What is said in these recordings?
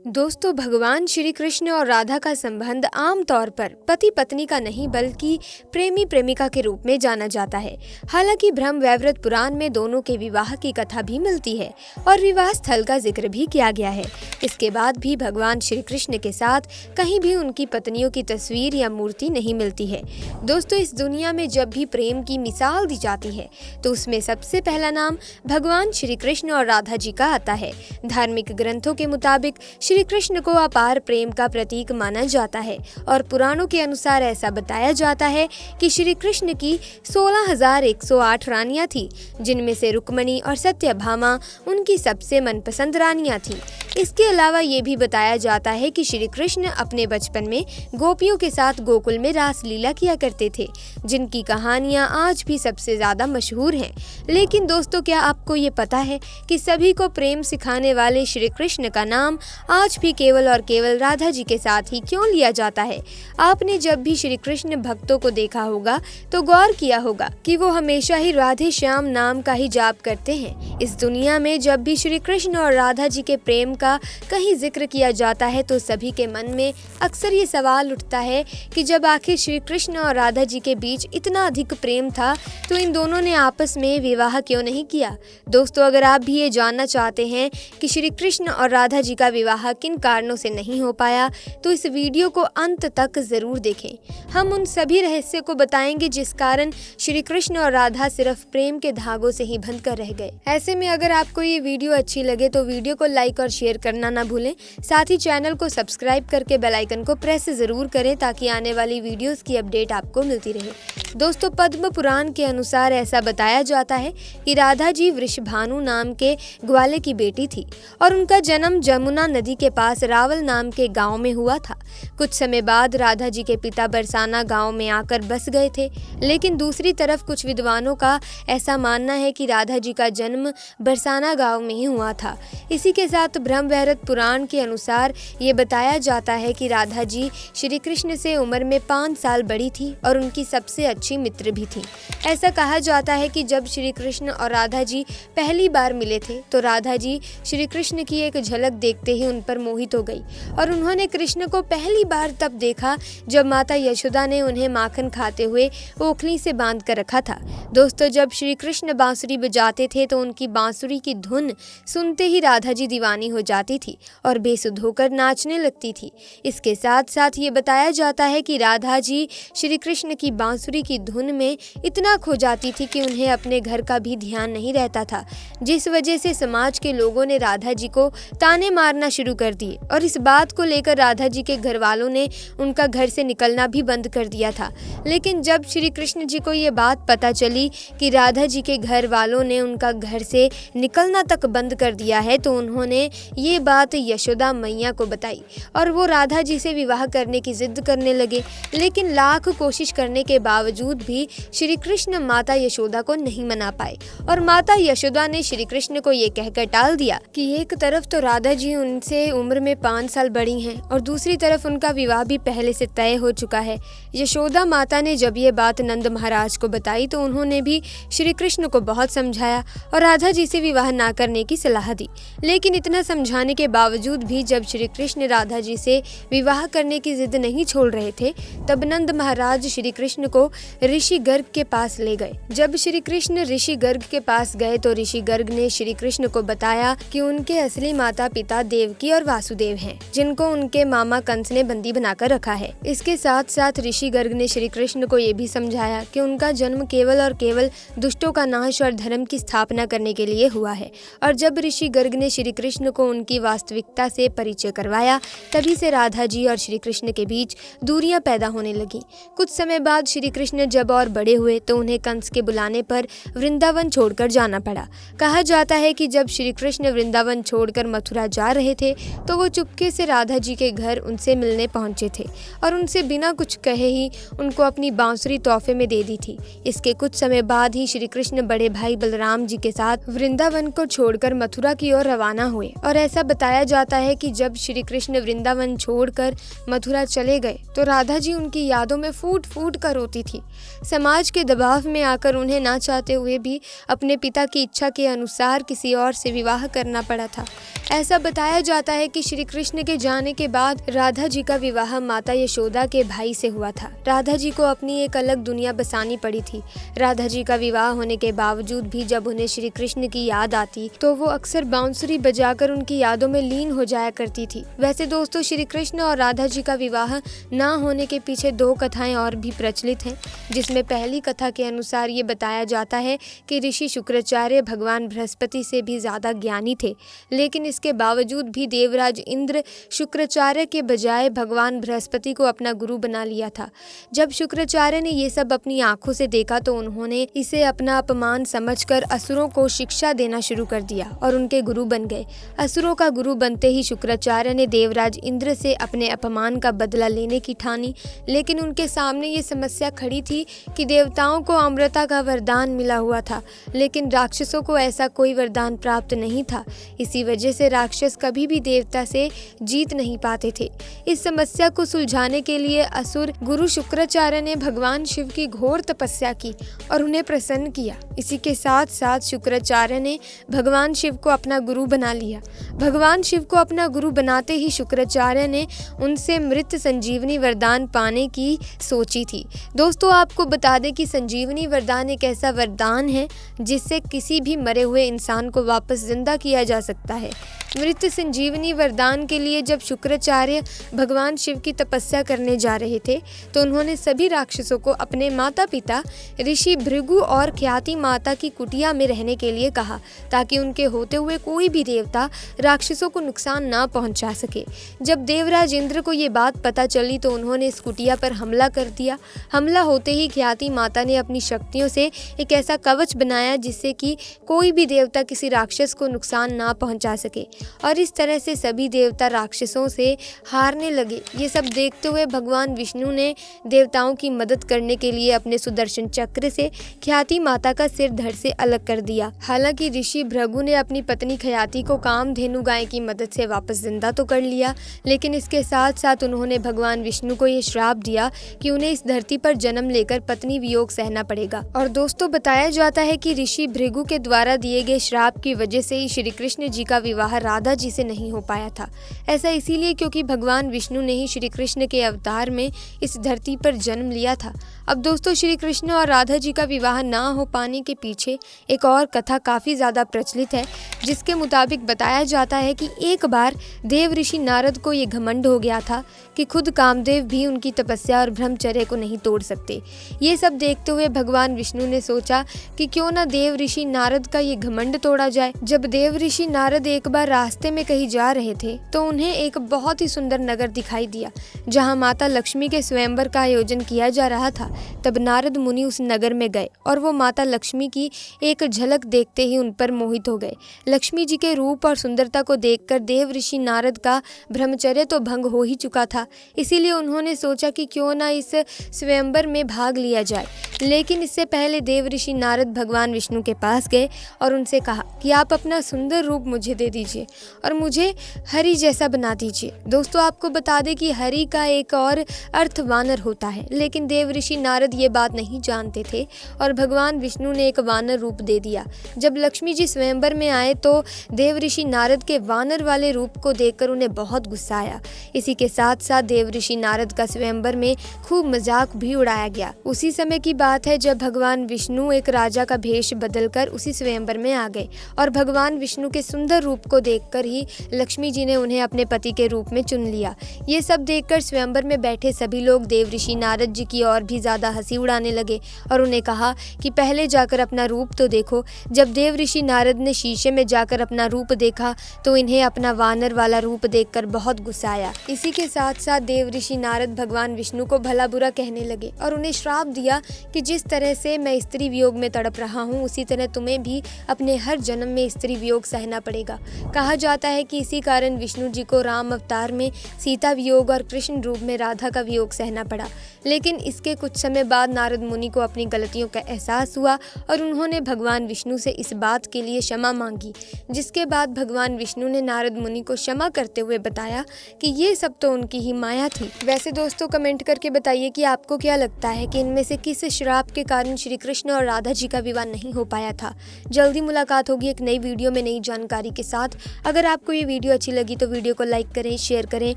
दोस्तों, भगवान श्री कृष्ण और राधा का संबंध आमतौर पर पति पत्नी का नहीं बल्कि प्रेमी प्रेमिका के रूप में जाना जाता है। हालांकि ब्रह्म वैवर्त पुराण में दोनों के विवाह की कथा भी मिलती है और विवाह स्थल का जिक्र भी किया गया है। इसके बाद भी भगवान श्री कृष्ण के साथ कहीं भी उनकी पत्नियों की तस्वीर या मूर्ति नहीं मिलती है। दोस्तों, इस दुनिया में जब भी प्रेम की मिसाल दी जाती है तो उसमें सबसे पहला नाम भगवान श्री कृष्ण और राधा जी का आता है। धार्मिक ग्रंथों के मुताबिक श्री कृष्ण को अपार प्रेम का प्रतीक माना जाता है और पुराणों के अनुसार ऐसा बताया जाता है कि श्री कृष्ण की 16,108 रानियां थी, जिनमें से रुक्मणी और सत्यभामा उनकी सबसे मनपसंद रानियां थीं। इसके अलावा ये भी बताया जाता है कि श्री कृष्ण अपने बचपन में गोपियों के साथ गोकुल में रासलीला किया करते थे, जिनकी कहानियां आज भी सबसे ज्यादा मशहूर हैं। लेकिन दोस्तों, क्या आपको ये पता है कि सभी को प्रेम सिखाने वाले श्री कृष्ण का नाम आज भी केवल और केवल राधा जी के साथ ही क्यों लिया जाता है? आपने जब भी श्री कृष्ण भक्तों को देखा होगा तो गौर किया होगा कि वो हमेशा ही राधे श्याम नाम का ही जाप करते हैं। इस दुनिया में जब भी श्री कृष्ण और राधा जी के प्रेम का कहीं जिक्र किया जाता है तो सभी के मन में अक्सर ये सवाल उठता है कि जब आखिर श्री कृष्ण और राधा जी के बीच इतना अधिक प्रेम था तो इन दोनों ने आपस में विवाह क्यों नहीं किया? दोस्तों, अगर आप भी ये जानना चाहते हैं कि श्री कृष्ण और राधा जी का विवाह किन कारणों से नहीं हो पाया तो इस वीडियो को अंत तक जरूर देखें। हम उन सभी रहस्य को बताएंगे जिस कारण श्री कृष्ण और राधा सिर्फ प्रेम के धागों से ही बंध कर रह गए। ऐसे में अगर आपको ये वीडियो अच्छी लगे तो वीडियो को लाइक और शेयर करना ना भूलें। साथ ही चैनल को सब्सक्राइब करके बेल आइकन को प्रेस जरूर करें ताकि आने वाली वीडियोस की अपडेट आपको मिलती रहे। दोस्तों, पद्म पुराण के अनुसार ऐसा बताया जाता है कि राधा जी वृषभानु नाम के ग्वाले की बेटी थी और उनका जन्म जमुना नदी के पास रावल नाम के गांव में हुआ था। कुछ समय बाद राधा जी के पिता बरसाना गांव में आकर बस गए थे, लेकिन दूसरी तरफ कुछ विद्वानों का ऐसा मानना है कि राधा जी का जन्म बरसाना गांव में ही हुआ था। इसी के साथ ब्रह्म वैवर्त पुराण के अनुसार ये बताया जाता है कि राधा जी श्री कृष्ण से उम्र में 5 साल बड़ी थी और उनकी सबसे अच्छी मित्र भी थी। ऐसा कहा जाता है कि जब श्री कृष्ण और राधा जी पहली बार मिले थे तो राधा जी श्री कृष्ण की एक झलक देखते ही उन पर मोहित हो गई और उन्होंने कृष्ण को पहली बार तब देखा जब माता यशोदा ने उन्हें माखन खाते हुए ओखली से बांध कर रखा था। दोस्तों, जब श्री कृष्ण बांसुरी बजाते थे तो उनकी बांसुरी की धुन सुनते ही राधा जी दीवानी हो जाती थी और बेसुध होकर नाचने लगती थी। इसके साथ साथ ये बताया जाता है कि राधा जी श्री कृष्ण की बांसुरी की धुन में इतना खो जाती थी कि उन्हें अपने घर का भी ध्यान नहीं रहता था, जिस वजह से समाज के लोगों ने राधा जी को ताने मारना शुरू कर दिए और इस बात को लेकर राधा जी के घर वालों ने उनका घर से निकलना भी बंद कर दिया था। लेकिन जब श्री कृष्ण जी को ये बात पता चली कि राधा जी के घर वालों ने उनका घर से निकलना तक बंद कर दिया है तो उन्होंने ये बात यशोदा मैया को बताई और वो राधा जी से विवाह करने की जिद करने लगे। लेकिन लाख कोशिश करने के बावजूद भी श्री कृष्ण माता यशोदा को नहीं मना पाए और माता यशोदा ने श्री कृष्ण को ये कहकर टाल दिया कि एक तरफ तो राधा जी उनसे उम्र में 5 साल बड़ी हैं और दूसरी तरफ उनका विवाह भी पहले से तय हो चुका है। यशोदा माता ने जब ये बात नंद महाराज को बताई तो उन्होंने भी श्री कृष्ण को बहुत समझाया और राधा जी से विवाह ना करने की सलाह दी। लेकिन इतना समझाने के बावजूद भी जब श्री कृष्ण राधा जी से विवाह करने की जिद नहीं छोड़ रहे थे तब नंद महाराज श्री कृष्ण को ऋषि गर्ग के पास ले गए। जब श्री कृष्ण ऋषि गर्ग के पास गए तो ऋषि गर्ग ने श्री कृष्ण को बताया कि उनके असली माता पिता देवकी और वासुदेव हैं, जिनको उनके मामा कंस ने बंदी बनाकर रखा है। इसके साथ साथ ऋषि गर्ग ने श्री कृष्ण को ये भी समझाया कि उनका जन्म केवल और केवल दुष्टों का नाश और धर्म की स्थापना करने के लिए हुआ है। और जब ऋषि गर्ग ने श्री कृष्ण को उनकी वास्तविकता से परिचय करवाया तभी से राधा जी और श्री कृष्ण के बीच दूरियां पैदा होने लगी। कुछ समय बाद श्री कृष्ण जब और बड़े हुए तो उन्हें कंस के बुलाने पर वृंदावन छोड़कर जाना पड़ा। कहा जाता है कि जब श्री कृष्ण वृंदावन छोड़कर मथुरा जा रहे थे तो वो चुपके से राधा जी के घर उनसे मिलने पहुंचे थे और उनसे बिना कुछ कहे ही उनको अपनी बांसुरी तोहफे में दे दी थी। इसके कुछ समय बाद ही श्री कृष्ण बड़े भाई बलराम जी के साथ वृंदावन को छोड़कर मथुरा की ओर रवाना हुए और ऐसा बताया जाता है कि जब श्री कृष्ण वृंदावन छोड़कर मथुरा चले गए तो राधा जी उनकी यादों में फूट फूट कर रोती थी। समाज के दबाव में आकर उन्हें ना चाहते हुए भी अपने पिता की इच्छा के अनुसार किसी और से विवाह करना पड़ा था। ऐसा बताया जाता जाता है कि श्री कृष्ण के जाने के बाद राधा जी का विवाह माता यशोदा के भाई से हुआ था। राधा जी को अपनी एक अलग दुनिया बसानी पड़ी थी। राधा जी का विवाह होने के बावजूद भी जब उन्हें श्री कृष्ण की याद आती तो वो अक्सर बांसुरी बजाकर उनकी यादों में लीन हो जाया करती थी। वैसे दोस्तों, श्री कृष्ण और राधा जी का विवाह न होने के पीछे दो कथाएं और भी प्रचलित हैं, जिसमें पहली कथा के अनुसार ये बताया जाता है कि ऋषि शुक्राचार्य भगवान बृहस्पति से भी ज्यादा ज्ञानी थे, लेकिन इसके बावजूद भी देवराज इंद्र शुक्राचार्य के बजाय भगवान बृहस्पति को अपना गुरु बना लिया था। जब शुक्राचार्य ने ये सब अपनी आंखों से देखा तो उन्होंने इसे अपना अपमान समझकर असुरों को शिक्षा देना शुरू कर दिया और उनके गुरु बन गए। असुरों का गुरु बनते ही शुक्राचार्य ने देवराज इंद्र से अपने अपमान का बदला लेने की ठानी, लेकिन उनके सामने ये समस्या खड़ी थी कि देवताओं को अमृता का वरदान मिला हुआ था, लेकिन राक्षसों को ऐसा कोई वरदान प्राप्त नहीं था। इसी वजह से राक्षस कभी भी देवता से जीत नहीं पाते थे। इस समस्या को सुलझाने के लिए असुर गुरु शुक्राचार्य ने भगवान शिव की घोर तपस्या की और उन्हें प्रसन्न किया। इसी के साथ साथ शुक्राचार्य ने भगवान शिव को अपना गुरु बना लिया। भगवान शिव को अपना गुरु बनाते ही शुक्राचार्य ने उनसे मृत संजीवनी वरदान पाने की सोची थी। दोस्तों, आपको बता दें कि संजीवनी वरदान एक ऐसा वरदान है जिससे किसी भी मरे हुए इंसान को वापस जिंदा किया जा सकता है। मृत संजीवनी वरदान के लिए जब शुक्राचार्य भगवान शिव की तपस्या करने जा रहे थे तो उन्होंने सभी राक्षसों को अपने माता पिता ऋषि भृगु और ख्याति माता की कुटिया में रहने के लिए कहा, ताकि उनके होते हुए कोई भी देवता राक्षसों को नुकसान ना पहुंचा सके। जब देवराज इंद्र को ये बात पता चली तो उन्होंने इस कुटिया पर हमला कर दिया। हमला होते ही ख्याति माता ने अपनी शक्तियों से एक ऐसा कवच बनाया जिससे कि कोई भी देवता किसी राक्षस को नुकसान ना पहुंचा सके, और इस तरह से सभी देवता राक्षसों से हारने लगे। ये सब देखते हुए भगवान विष्णु ने देवताओं की मदद करने के लिए अपने सुदर्शन चक्र से ख्याति माता का सिर धड़ से अलग कर दिया। हालांकि ऋषि भृगु ने अपनी पत्नी ख्याति को कामधेनु गाय की मदद से वापस जिंदा तो कर लिया, लेकिन इसके साथ साथ उन्होंने भगवान विष्णु को ये श्राप दिया कि उन्हें इस धरती पर जन्म लेकर पत्नी वियोग सहना पड़ेगा। और दोस्तों, बताया जाता है कि ऋषि भृगु के द्वारा दिए गए श्राप की वजह से ही श्री कृष्ण जी का विवाह राधा जी से नहीं हो पाया था। ऐसा इसीलिए क्योंकि भगवान विष्णु ने ही श्री कृष्ण के अवतार में इस धरती पर जन्म लिया था। अब दोस्तों, श्री कृष्ण और राधा जी का विवाह ना हो पाने के पीछे एक और कथा काफ़ी ज़्यादा प्रचलित है, जिसके मुताबिक बताया जाता है कि एक बार देव ऋषि नारद को ये घमंड हो गया था कि खुद कामदेव भी उनकी तपस्या और ब्रह्मचर्य को नहीं तोड़ सकते। ये सब देखते हुए भगवान विष्णु ने सोचा कि क्यों ना देव ऋषि नारद का ये घमंड तोड़ा जाए। जब देव ऋषि नारद एक बार रास्ते में कहीं जा रहे थे तो उन्हें एक बहुत ही सुंदर नगर दिखाई दिया जहाँ माता लक्ष्मी के स्वयंवर का आयोजन किया जा रहा था। तब नारद मुनि उस नगर में गए और वो माता लक्ष्मी की एक झलक देखते ही उन पर मोहित हो गए। लक्ष्मी जी के रूप और सुंदरता को देखकर देव ऋषि नारद का ब्रह्मचर्य तो भंग हो ही चुका था, इसीलिए उन्होंने सोचा कि क्यों ना इस स्वयंवर में भाग लिया जाए। लेकिन इससे पहले देव ऋषि नारद भगवान विष्णु के पास गए और उनसे कहा कि आप अपना सुंदर रूप मुझे दे दीजिए और मुझे हरि जैसा बना दीजिए। दोस्तों, आपको बता दें कि हरि का एक और अर्थ वानर होता है, लेकिन देव ऋषि नारद ये बात नहीं जानते थे और भगवान विष्णु ने एक वानर रूप दे दिया। जब लक्ष्मी जी स्वयंवर में आए तो देव ऋषि नारद के वानर वाले रूप को देखकर उन्हें बहुत गुस्सा आया। इसी के साथ साथ देव ऋषि नारद का स्वयंवर में खूब मजाक भी उड़ाया गया। उसी समय की बात है जब भगवान विष्णु एक राजा का भेष बदलकर उसी स्वयंवर में आ गए और भगवान विष्णु के सुंदर रूप को देखकर ही लक्ष्मी जी ने उन्हें अपने पति के रूप में चुन लिया। ये सब देखकर स्वयंवर में बैठे सभी लोग देव ऋषि नारद जी की और भी ज्यादा हंसी उड़ाने लगे और उन्हें कहा कि पहले जाकर अपना रूप तो देखो। जब देव ऋषि नारद ने शीशे में जाकर अपना रूप देखा तो इन्हें अपना वानर वाला रूप देखकर बहुत गुस्सा आया। इसी के साथ साथ देव ऋषि नारद भगवान विष्णु को भला बुरा कहने लगे और उन्हें श्राप दिया कि जिस तरह से मैं स्त्री वियोग में तड़प रहा हूँ उसी तरह तुम्हें भी अपने हर जन्म में स्त्री वियोग सहना पड़ेगा। कहा जाता है कि इसी कारण विष्णु जी को राम अवतार में सीता वियोग और कृष्ण रूप में राधा का वियोग सहना पड़ा। लेकिन इसके कुछ समय बाद नारद मुनि को अपनी गलतियों का एहसास हुआ और उन्होंने भगवान विष्णु से इस बात के लिए क्षमा मांगी, जिसके बाद भगवान विष्णु ने नारद मुनि को क्षमा करते हुए बताया कि ये सब तो उनकी ही माया थी। वैसे दोस्तों, कमेंट करके बताइए कि आपको क्या लगता है कि इनमें से किस श्राप के कारण श्री कृष्ण और राधा जी का विवाह नहीं हो पाया था। जल्दी मुलाकात होगी एक नई वीडियो में नई जानकारी के साथ। अगर आपको ये वीडियो वीडियो अच्छी लगी तो वीडियो को लाइक करें, शेयर करें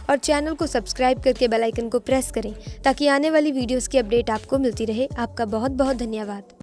और चैनल को सब्सक्राइब करके बेल आइकन को प्रेस करें ताकि आने वाली वीडियोस की अपडेट आपको मिलती रहे। आपका बहुत बहुत धन्यवाद।